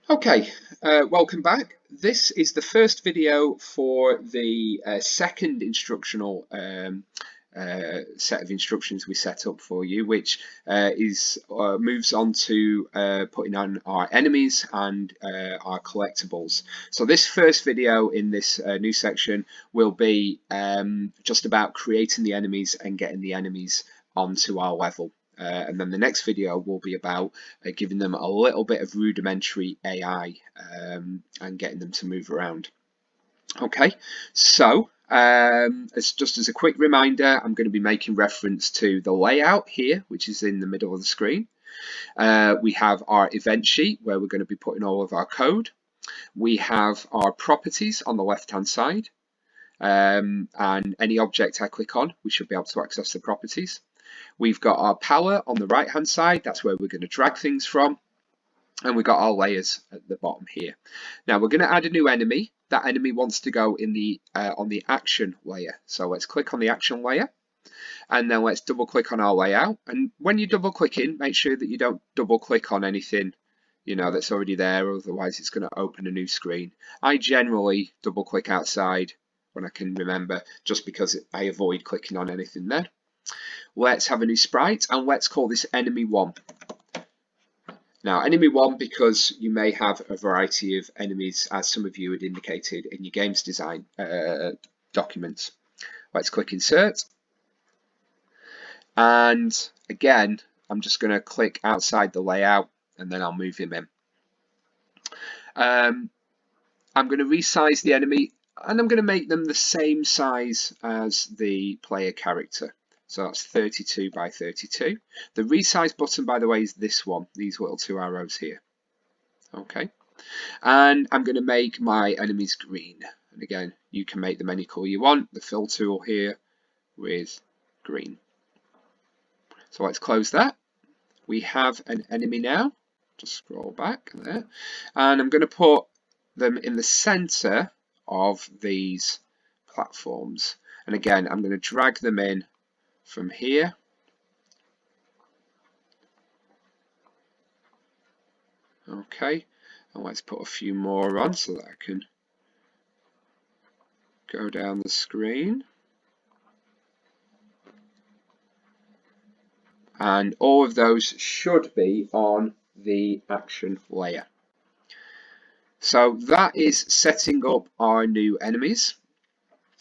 Okay, welcome back. This is the first video for the second instructional set of instructions we set up for you, which moves on to putting on our enemies and our collectibles. So this first video in this new section will be just about creating the enemies and getting the enemies onto our level. And then the next video will be about giving them a little bit of rudimentary AI and getting them to move around. Okay, so as a quick reminder, I'm going to be making reference to the layout here, which is in the middle of the screen. We have our event sheet where we're going to be putting all of our code. We have our properties on the left-hand side, and any object I click on, we should be able to access the properties. We've got our power on the right hand side, that's where we're going to drag things from, and we've got our layers at the bottom here. Now we're going to add a new enemy. That enemy wants to go in the on the action layer, so let's click on the action layer and then let's double click on our layout. And when you double click in, make sure that you don't double click on anything that's already there, otherwise it's going to open a new screen. I generally double click outside when I can remember, just because I avoid clicking on anything there. Let's have a new sprite and let's call this enemy 1. Now enemy 1 because you may have a variety of enemies, as some of you had indicated in your games design documents. Let's click insert, and again I'm just going to click outside the layout and then I'll move him in. I'm going to resize the enemy and I'm going to make them the same size as the player character. So that's 32 by 32. The resize button, by the way, is this one, these little two arrows here. Okay. And I'm going to make my enemies green. And again, you can make them any color you want. The fill tool here with green. So let's close that. We have an enemy now. Just scroll back there. And I'm going to put them in the center of these platforms. And again, I'm going to drag them in from here. Okay, and let's put a few more on so that I can go down the screen. And all of those should be on the action layer. So that is setting up our new enemies.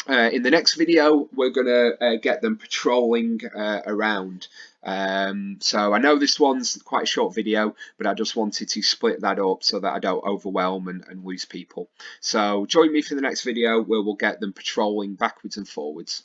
In the next video, we're going to get them patrolling around. So I know this one's quite a short video, but I just wanted to split that up so that I don't overwhelm and lose people. So join me for the next video where we'll get them patrolling backwards and forwards.